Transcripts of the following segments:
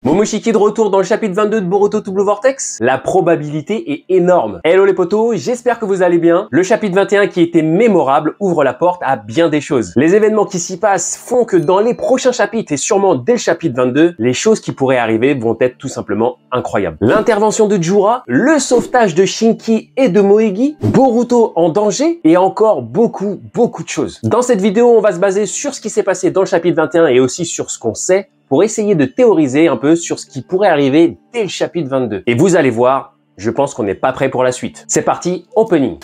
Momoshiki de retour dans le chapitre 22 de Boruto Double Vortex? La probabilité est énorme. Hello les potos, j'espère que vous allez bien. Le chapitre 21 qui était mémorable ouvre la porte à bien des choses. Les événements qui s'y passent font que dans les prochains chapitres et sûrement dès le chapitre 22, les choses qui pourraient arriver vont être tout simplement incroyables. L'intervention de Jura, le sauvetage de Shinki et de Moegi, Boruto en danger et encore beaucoup de choses. Dans cette vidéo, on va se baser sur ce qui s'est passé dans le chapitre 21 et aussi sur ce qu'on sait pour essayer de théoriser un peu sur ce qui pourrait arriver dès le chapitre 22. Et vous allez voir, je pense qu'on n'est pas prêt pour la suite. C'est parti, opening.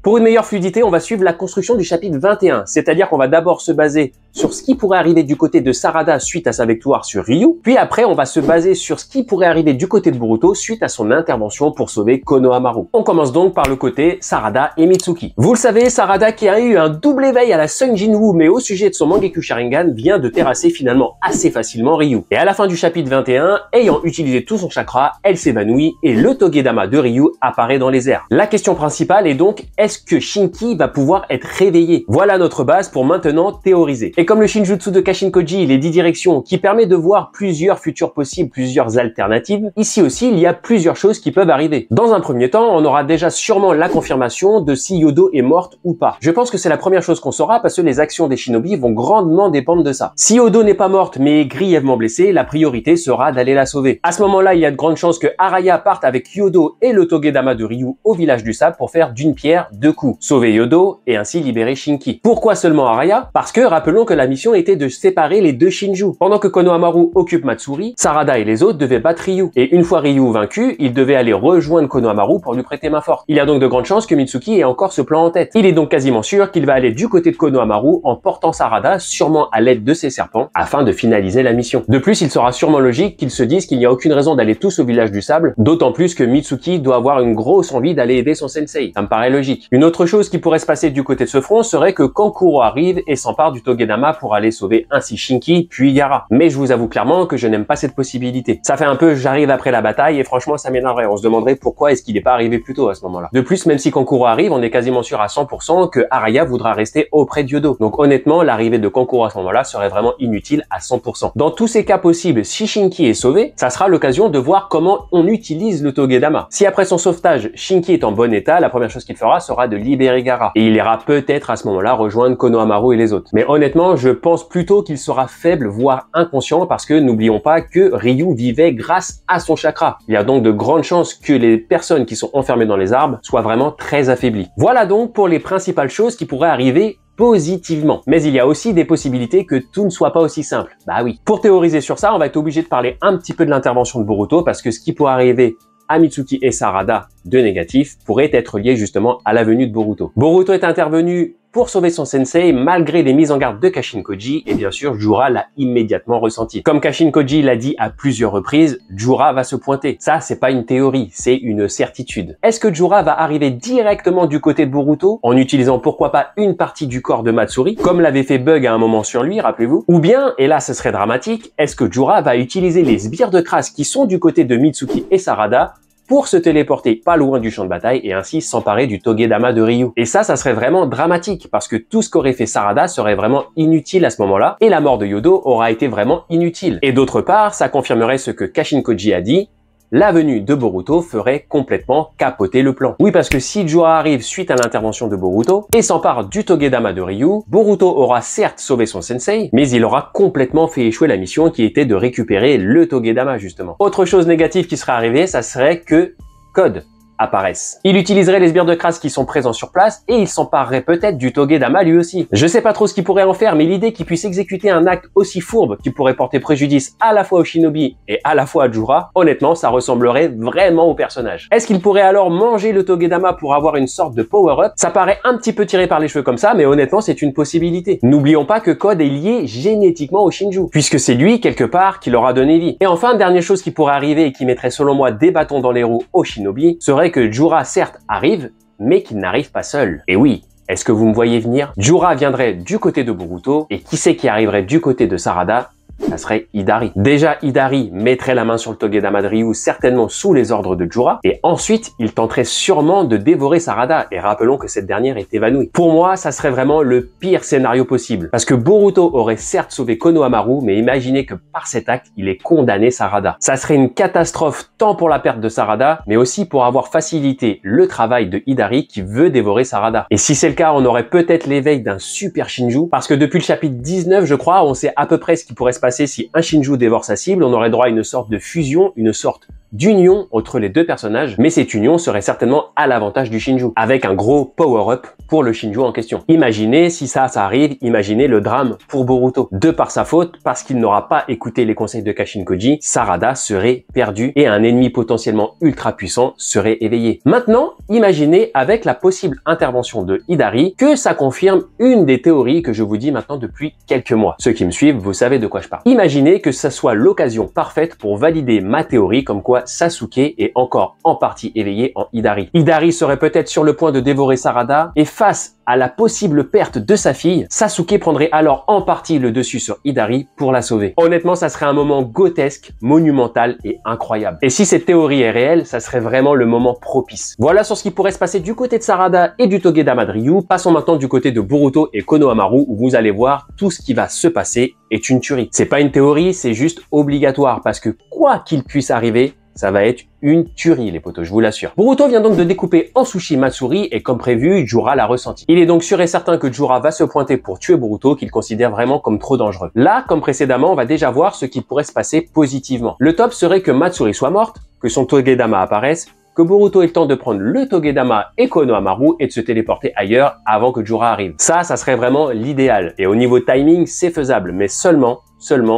Pour une meilleure fluidité, on va suivre la construction du chapitre 21, c'est-à-dire qu'on va d'abord se baser sur ce qui pourrait arriver du côté de Sarada suite à sa victoire sur Ryu, puis après on va se baser sur ce qui pourrait arriver du côté de Boruto suite à son intervention pour sauver Konohamaru. On commence donc par le côté Sarada et Mitsuki. Vous le savez, Sarada qui a eu un double éveil à la Sung Jinwoo mais au sujet de son Mangekyou Sharingan vient de terrasser finalement assez facilement Ryu. Et à la fin du chapitre 21, ayant utilisé tout son chakra, elle s'évanouit et le Togedama de Ryu apparaît dans les airs. La question principale est donc, est-ce que Shinki va pouvoir être réveillé? Voilà notre base pour maintenant théoriser. Et comme le Shinjutsu de Kashin-Koji, les 10 directions, qui permet de voir plusieurs futurs possibles, plusieurs alternatives, ici aussi il y a plusieurs choses qui peuvent arriver. Dans un premier temps, on aura déjà sûrement la confirmation de si Yodo est morte ou pas. Je pense que c'est la première chose qu'on saura parce que les actions des shinobi vont grandement dépendre de ça. Si Yodo n'est pas morte mais est grièvement blessée, la priorité sera d'aller la sauver. À ce moment-là, il y a de grandes chances que Araya parte avec Yodo et le Togedama de Ryu au village du sable pour faire d'une pierre deux coups, sauver Yodo et ainsi libérer Shinki. Pourquoi seulement Araya? Parce que rappelons que la mission était de séparer les deux Shinju. Pendant que Konohamaru occupe Matsuri, Sarada et les autres devaient battre Ryu. Et une fois Ryu vaincu, ils devaient aller rejoindre Konohamaru pour lui prêter main forte. Il y a donc de grandes chances que Mitsuki ait encore ce plan en tête. Il est donc quasiment sûr qu'il va aller du côté de Konohamaru en portant Sarada, sûrement à l'aide de ses serpents, afin de finaliser la mission. De plus, il sera sûrement logique qu'ils se disent qu'il n'y a aucune raison d'aller tous au village du sable, d'autant plus que Mitsuki doit avoir une grosse envie d'aller aider son sensei. Ça me paraît logique. Une autre chose qui pourrait se passer du côté de ce front serait que Kankuro arrive et s'empare du Togedama pour aller sauver ainsi Shinki puis Gaara. Mais je vous avoue clairement que je n'aime pas cette possibilité. Ça fait un peu j'arrive après la bataille et franchement ça m'énerverait. On se demanderait pourquoi est-ce qu'il n'est pas arrivé plus tôt à ce moment-là. De plus, même si Kankuro arrive, on est quasiment sûr à 100% que Araya voudra rester auprès de Yodo. Donc honnêtement, l'arrivée de Kankuro à ce moment-là serait vraiment inutile à 100%. Dans tous ces cas possibles, si Shinki est sauvé, ça sera l'occasion de voir comment on utilise le Togedama. Si après son sauvetage, Shinki est en bon état, la première chose qu'il fera sera de libérer Gaara. Et il ira peut-être à ce moment-là rejoindre Konohamaru et les autres. Mais honnêtement, je pense plutôt qu'il sera faible, voire inconscient, parce que n'oublions pas que Ryu vivait grâce à son chakra. Il y a donc de grandes chances que les personnes qui sont enfermées dans les arbres soient vraiment très affaiblies. Voilà donc pour les principales choses qui pourraient arriver positivement. Mais il y a aussi des possibilités que tout ne soit pas aussi simple. Bah oui. Pour théoriser sur ça, on va être obligé de parler un petit peu de l'intervention de Boruto, parce que ce qui pourrait arriver à Mitsuki et Sarada de négatif pourrait être lié justement à la venue de Boruto. Boruto est intervenu pour sauver son sensei malgré les mises en garde de Kashin-Koji et bien sûr Jura l'a immédiatement ressenti. Comme Kashin-Koji l'a dit à plusieurs reprises, Jura va se pointer. Ça, c'est pas une théorie, c'est une certitude. Est-ce que Jura va arriver directement du côté de Boruto en utilisant pourquoi pas une partie du corps de Matsuri, comme l'avait fait Bug à un moment sur lui, rappelez-vous? Ou bien, et là ce serait dramatique, est-ce que Jura va utiliser les sbires de crasse qui sont du côté de Mitsuki et Sarada pour se téléporter pas loin du champ de bataille et ainsi s'emparer du Togedama de Ryu. Et ça serait vraiment dramatique parce que tout ce qu'aurait fait Sarada serait vraiment inutile à ce moment-là et la mort de Yodo aura été vraiment inutile. Et d'autre part, ça confirmerait ce que Kashin-Koji a dit, la venue de Boruto ferait complètement capoter le plan. Oui, parce que si Jura arrive suite à l'intervention de Boruto et s'empare du Togedama de Ryu, Boruto aura certes sauvé son sensei, mais il aura complètement fait échouer la mission qui était de récupérer le Togedama justement. Autre chose négative qui serait arrivée, ça serait que Code apparaissent. Il utiliserait les sbires de crasse qui sont présents sur place et il s'emparerait peut-être du Togedama lui aussi. Je sais pas trop ce qu'il pourrait en faire, mais l'idée qu'il puisse exécuter un acte aussi fourbe qui pourrait porter préjudice à la fois au shinobi et à la fois à Jura, honnêtement ça ressemblerait vraiment au personnage. Est-ce qu'il pourrait alors manger le Togedama pour avoir une sorte de power-up? Ça paraît un petit peu tiré par les cheveux comme ça, mais honnêtement c'est une possibilité. N'oublions pas que Code est lié génétiquement au Shinju, puisque c'est lui quelque part qui leur a donné vie. Et enfin, dernière chose qui pourrait arriver et qui mettrait selon moi des bâtons dans les roues au shinobi, serait que Jura certes arrive, mais qu'il n'arrive pas seul. Et oui, est-ce que vous me voyez venir? Jura viendrait du côté de Boruto, et qui c'est qui arriverait du côté de Sarada? ça serait Hidari. Déjà, Hidari mettrait la main sur le Togedama de Ryu, certainement sous les ordres de Jura, et ensuite, il tenterait sûrement de dévorer Sarada, et rappelons que cette dernière est évanouie. Pour moi, ça serait vraiment le pire scénario possible, parce que Boruto aurait certes sauvé Konohamaru, mais imaginez que par cet acte, il ait condamné Sarada. Ça serait une catastrophe tant pour la perte de Sarada, mais aussi pour avoir facilité le travail de Hidari qui veut dévorer Sarada. Et si c'est le cas, on aurait peut-être l'éveil d'un super Shinju, parce que depuis le chapitre 19, je crois, on sait à peu près ce qui pourrait se passer si un Shinju dévore sa cible. On aurait droit à une sorte de fusion, une sorte d'union entre les deux personnages, mais cette union serait certainement à l'avantage du Shinju, avec un gros power-up pour le Shinju en question. Imaginez si ça arrive, imaginez le drame pour Boruto. De par sa faute, parce qu'il n'aura pas écouté les conseils de Kashin Koji, Sarada serait perdu et un ennemi potentiellement ultra puissant serait éveillé. Maintenant, imaginez avec la possible intervention de Hidari que ça confirme une des théories que je vous dis maintenant depuis quelques mois. Ceux qui me suivent, vous savez de quoi je parle. Imaginez que ça soit l'occasion parfaite pour valider ma théorie comme quoi Sasuke est encore en partie éveillé en Hidari. Hidari serait peut-être sur le point de dévorer Sarada et face à la possible perte de sa fille, Sasuke prendrait alors en partie le dessus sur Hidari pour la sauver. Honnêtement, ça serait un moment grotesque, monumental et incroyable. Et si cette théorie est réelle, ça serait vraiment le moment propice. Voilà sur ce qui pourrait se passer du côté de Sarada et du Togedama de Ryu. Passons maintenant du côté de Boruto et Konohamaru où vous allez voir tout ce qui va se passer est une tuerie. C'est pas une théorie, c'est juste obligatoire parce que quoi qu'il puisse arriver, ça va être une tuerie les potos, je vous l'assure. Boruto vient donc de découper en sushi Matsuri et comme prévu, Jura l'a ressenti. Il est donc sûr et certain que Jura va se pointer pour tuer Boruto qu'il considère vraiment comme trop dangereux. Là, comme précédemment, on va déjà voir ce qui pourrait se passer positivement. Le top serait que Matsuri soit morte, que son Togedama apparaisse, que Boruto ait le temps de prendre le Togedama et Konohamaru et de se téléporter ailleurs avant que Jura arrive. Ça serait vraiment l'idéal. Et au niveau timing, c'est faisable, mais seulement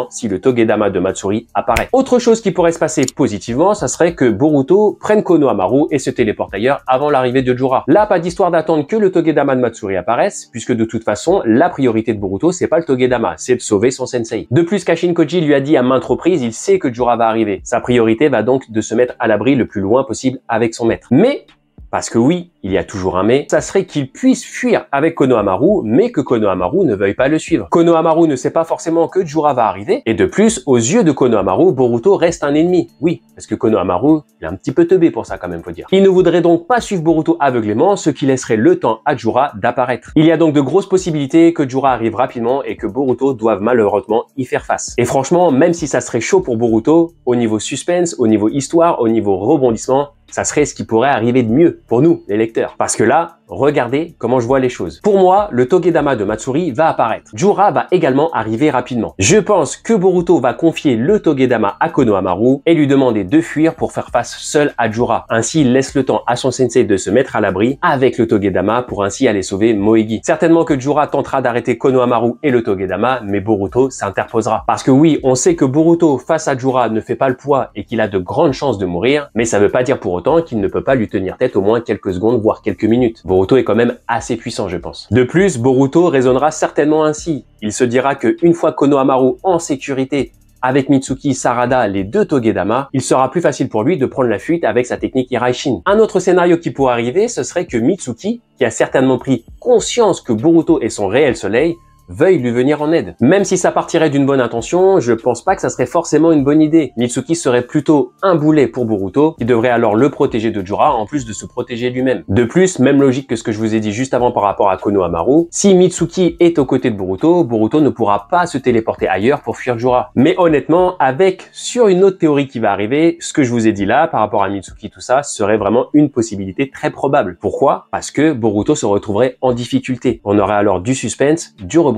si le Togedama de Matsuri apparaît. Autre chose qui pourrait se passer positivement, ça serait que Boruto prenne Konohamaru et se téléporte ailleurs avant l'arrivée de Jura. Là, pas d'histoire d'attendre que le Togedama de Matsuri apparaisse, puisque de toute façon, la priorité de Boruto, c'est pas le Togedama, c'est de sauver son sensei. De plus, Kashin Koji lui a dit à maintes reprises, il sait que Jura va arriver. Sa priorité va donc de se mettre à l'abri le plus loin possible avec son maître. Mais parce que oui, il y a toujours un mais, ça serait qu'il puisse fuir avec Konohamaru, mais que Konohamaru ne veuille pas le suivre. Konohamaru ne sait pas forcément que Jura va arriver, et de plus, aux yeux de Konohamaru, Boruto reste un ennemi. Oui, parce que Konohamaru, il est un petit peu teubé pour ça quand même, faut dire. Il ne voudrait donc pas suivre Boruto aveuglément, ce qui laisserait le temps à Jura d'apparaître. Il y a donc de grosses possibilités que Jura arrive rapidement et que Boruto doive malheureusement y faire face. Et franchement, même si ça serait chaud pour Boruto, au niveau suspense, au niveau histoire, au niveau rebondissement, ça serait ce qui pourrait arriver de mieux pour nous, les lecteurs. Parce que là, regardez comment je vois les choses. Pour moi, le Togedama de Matsuri va apparaître. Jura va également arriver rapidement. Je pense que Boruto va confier le Togedama à Konohamaru et lui demander de fuir pour faire face seul à Jura. Ainsi, il laisse le temps à son sensei de se mettre à l'abri avec le Togedama pour ainsi aller sauver Moegi. Certainement que Jura tentera d'arrêter Konohamaru et le Togedama, mais Boruto s'interposera. Parce que oui, on sait que Boruto face à Jura ne fait pas le poids et qu'il a de grandes chances de mourir, mais ça veut pas dire pour autant qu'il ne peut pas lui tenir tête au moins quelques secondes, voire quelques minutes. Boruto est quand même assez puissant, je pense. De plus, Boruto raisonnera certainement ainsi. Il se dira que une fois Konohamaru en sécurité avec Mitsuki, Sarada, les deux Togedama, il sera plus facile pour lui de prendre la fuite avec sa technique Hiraishin. Un autre scénario qui pourrait arriver, ce serait que Mitsuki, qui a certainement pris conscience que Boruto est son réel soleil, veuille lui venir en aide. Même si ça partirait d'une bonne intention, je pense pas que ça serait forcément une bonne idée. Mitsuki serait plutôt un boulet pour Boruto, qui devrait alors le protéger de Jura, en plus de se protéger lui-même. De plus, même logique que ce que je vous ai dit juste avant par rapport à Konohamaru, si Mitsuki est aux côtés de Boruto, Boruto ne pourra pas se téléporter ailleurs pour fuir Jura. Mais honnêtement, avec, sur une autre théorie qui va arriver, ce que je vous ai dit là, par rapport à Mitsuki, tout ça, serait vraiment une possibilité très probable. Pourquoi? Parce que Boruto se retrouverait en difficulté. On aurait alors du suspense, du rebondissement,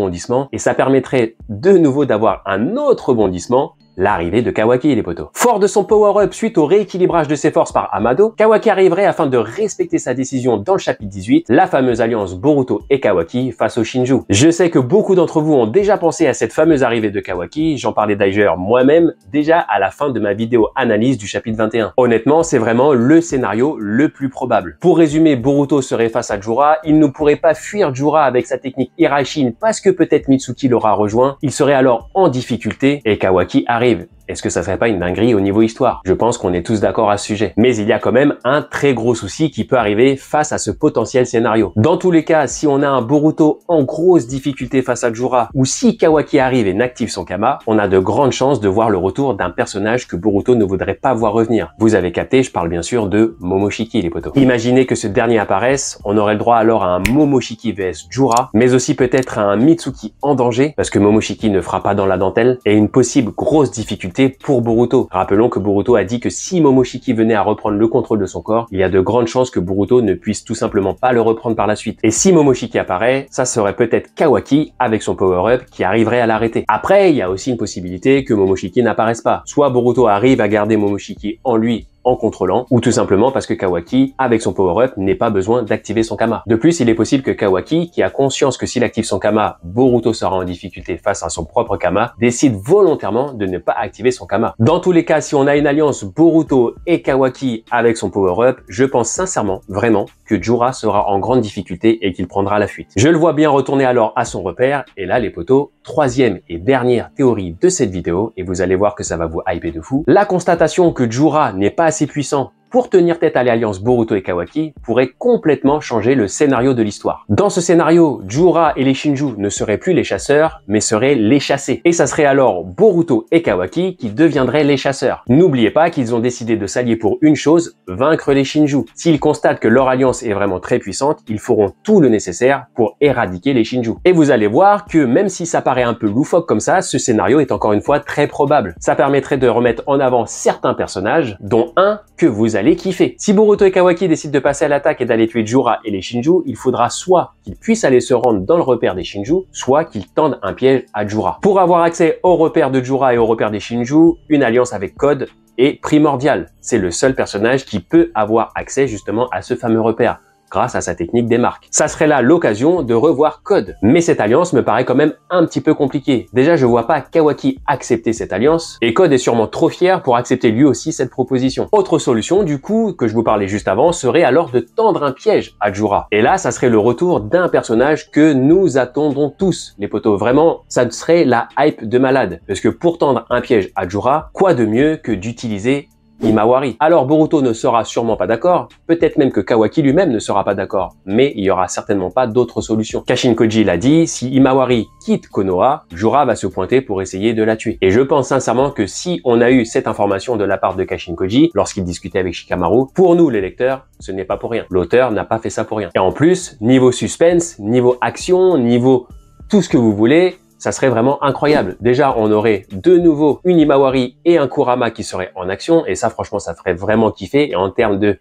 et ça permettrait de nouveau d'avoir un autre rebondissement, l'arrivée de Kawaki, les potos. Fort de son power-up suite au rééquilibrage de ses forces par Amado, Kawaki arriverait afin de respecter sa décision dans le chapitre 18, la fameuse alliance Boruto et Kawaki face au Shinju. Je sais que beaucoup d'entre vous ont déjà pensé à cette fameuse arrivée de Kawaki, j'en parlais d'ailleurs moi-même déjà à la fin de ma vidéo analyse du chapitre 21. Honnêtement, c'est vraiment le scénario le plus probable. Pour résumer, Boruto serait face à Jura, il ne pourrait pas fuir Jura avec sa technique Hiraishin parce que peut-être Mitsuki l'aura rejoint, il serait alors en difficulté et Kawaki arrive. Est-ce que ça serait pas une dinguerie au niveau histoire? Je pense qu'on est tous d'accord à ce sujet. Mais il y a quand même un très gros souci qui peut arriver face à ce potentiel scénario. Dans tous les cas, si on a un Boruto en grosse difficulté face à Jura, ou si Kawaki arrive et n'active son Kama, on a de grandes chances de voir le retour d'un personnage que Boruto ne voudrait pas voir revenir. Vous avez capté, je parle bien sûr de Momoshiki, les potos. Imaginez que ce dernier apparaisse, on aurait le droit alors à un Momoshiki vs Jura, mais aussi peut-être à un Mitsuki en danger, parce que Momoshiki ne fera pas dans la dentelle, et une possible grosse difficulté pour Boruto. Rappelons que Boruto a dit que si Momoshiki venait à reprendre le contrôle de son corps, il y a de grandes chances que Boruto ne puisse tout simplement pas le reprendre par la suite. Et si Momoshiki apparaît, ça serait peut-être Kawaki avec son power-up qui arriverait à l'arrêter. Après, il y a aussi une possibilité que Momoshiki n'apparaisse pas. Soit Boruto arrive à garder Momoshiki en lui en contrôlant, ou tout simplement parce que Kawaki, avec son power-up, n'ait pas besoin d'activer son Kama. De plus, il est possible que Kawaki, qui a conscience que s'il active son Kama, Boruto sera en difficulté face à son propre Kama, décide volontairement de ne pas activer son Kama. Dans tous les cas, si on a une alliance Boruto et Kawaki avec son power-up, je pense sincèrement, vraiment, que Jura sera en grande difficulté et qu'il prendra la fuite. Je le vois bien retourner alors à son repère, et là les potos, troisième et dernière théorie de cette vidéo, et vous allez voir que ça va vous hyper de fou, la constatation que Jura n'est pas assez puissant pour tenir tête à l'alliance Boruto et Kawaki pourrait complètement changer le scénario de l'histoire. Dans ce scénario, Jura et les Shinju ne seraient plus les chasseurs, mais seraient les chassés. Et ça serait alors Boruto et Kawaki qui deviendraient les chasseurs. N'oubliez pas qu'ils ont décidé de s'allier pour une chose, vaincre les Shinju. S'ils constatent que leur alliance est vraiment très puissante, ils feront tout le nécessaire pour éradiquer les Shinju. Et vous allez voir que même si ça paraît un peu loufoque comme ça, ce scénario est encore une fois très probable. Ça permettrait de remettre en avant certains personnages, dont un que vous allez kiffer. Si Boruto et Kawaki décident de passer à l'attaque et d'aller tuer Jura et les Shinju, il faudra soit qu'ils puissent aller se rendre dans le repère des Shinju, soit qu'ils tendent un piège à Jura. Pour avoir accès au repère de Jura et au repère des Shinju, une alliance avec Code est primordiale. C'est le seul personnage qui peut avoir accès justement à ce fameux repère, grâce à sa technique des marques. Ça serait là l'occasion de revoir Code. Mais cette alliance me paraît quand même un petit peu compliquée. Déjà, je vois pas Kawaki accepter cette alliance, et Code est sûrement trop fier pour accepter lui aussi cette proposition. Autre solution, du coup, que je vous parlais juste avant, serait alors de tendre un piège à Jura. Et là, ça serait le retour d'un personnage que nous attendons tous, les potos. Vraiment, ça serait la hype de malade. Parce que pour tendre un piège à Jura, quoi de mieux que d'utiliser Himawari. Alors Boruto ne sera sûrement pas d'accord, peut-être même que Kawaki lui-même ne sera pas d'accord, mais il y aura certainement pas d'autre solution. Kashin Koji l'a dit, si Himawari quitte Konoha, Jura va se pointer pour essayer de la tuer. Et je pense sincèrement que si on a eu cette information de la part de Kashin Koji, lorsqu'il discutait avec Shikamaru, pour nous les lecteurs, ce n'est pas pour rien. L'auteur n'a pas fait ça pour rien. Et en plus, niveau suspense, niveau action, niveau tout ce que vous voulez, ça serait vraiment incroyable. Déjà, on aurait de nouveau une Himawari et un Kurama qui seraient en action, et ça, franchement, ça ferait vraiment kiffer. Et en termes de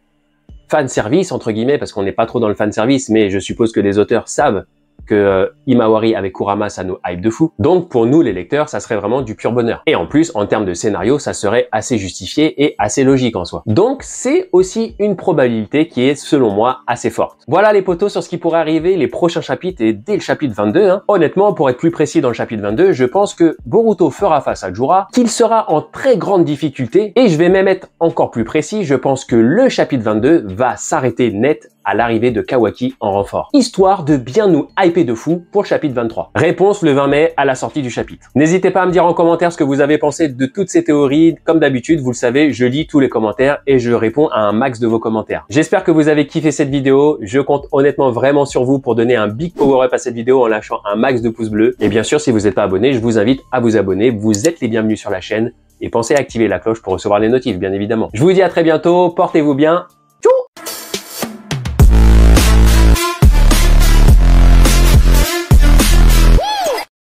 fan service, entre guillemets, parce qu'on n'est pas trop dans le fan service, mais je suppose que les auteurs savent que Himawari avec Kurama, ça nous hype de fou. Donc pour nous les lecteurs, ça serait vraiment du pur bonheur. Et en plus, en termes de scénario, ça serait assez justifié et assez logique en soi. Donc c'est aussi une probabilité qui est, selon moi, assez forte. Voilà les potos sur ce qui pourrait arriver les prochains chapitres et dès le chapitre 22. Honnêtement, pour être plus précis dans le chapitre 22, je pense que Boruto fera face à Jura, qu'il sera en très grande difficulté, et je vais même être encore plus précis, je pense que le chapitre 22 va s'arrêter net à l'arrivée de Kawaki en renfort, histoire de bien nous hyper de fou pour le chapitre 23. Réponse le 20 mai à la sortie du chapitre. N'hésitez pas à me dire en commentaire ce que vous avez pensé de toutes ces théories. Comme d'habitude, vous le savez, je lis tous les commentaires et je réponds à un max de vos commentaires. J'espère que vous avez kiffé cette vidéo. Je compte honnêtement vraiment sur vous pour donner un big power up à cette vidéo en lâchant un max de pouces bleus. Et bien sûr, si vous n'êtes pas abonné, je vous invite à vous abonner. Vous êtes les bienvenus sur la chaîne. Et pensez à activer la cloche pour recevoir les notifs, bien évidemment. Je vous dis à très bientôt, portez-vous bien